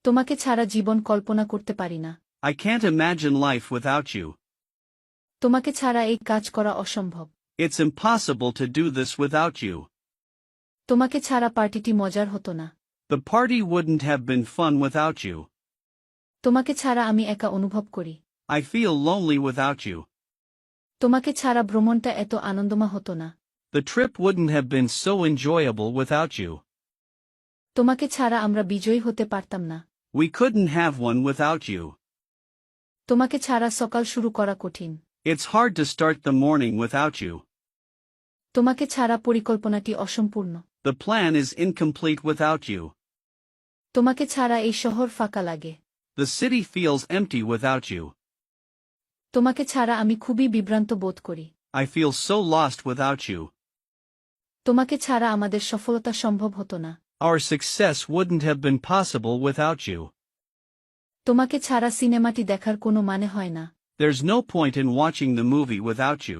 তোমাকে ছাড়া জীবন কল্পনা করতে পারি না। I can't imagine life without you. তোমাকে ছাড়া এই কাজ করা অসম্ভব। It's impossible to do this without you. তোমাকে ছাড়া পার্টিটি মজার হতো না। The party wouldn't have been fun without you. তোমাকে ছাড়া আমি একা অনুভব করি। I feel lonely without you. তোমাকে ছাড়া ভ্রমণটা এত আনন্দময় হতো না। The trip wouldn't have been so enjoyable without you. তোমাকে ছাড়া আমরা বিজয়ী হতে পারতাম না। We couldn't have one without you. তোমাকে ছাড়া সকাল শুরু করা কঠিন। It's hard to start the morning without you. তোমাকে ছাড়া পরিকল্পনাটি অসম্পূর্ণ। The plan is incomplete without you. তোমাকে ছাড়া এই শহর ফাঁকা লাগে। The city feels empty without you. তোমাকে ছাড়া আমি খুবই বিভ্রান্ত বোধ করি। I feel so lost without you. তোমাকে ছাড়া আমাদের সফলতা সম্ভব হতো না। Our success wouldn't have been possible without you. তোমাকে ছাড়া সিনেমাটি দেখার কোনো মানে হয় না। There's no point in watching the movie without you.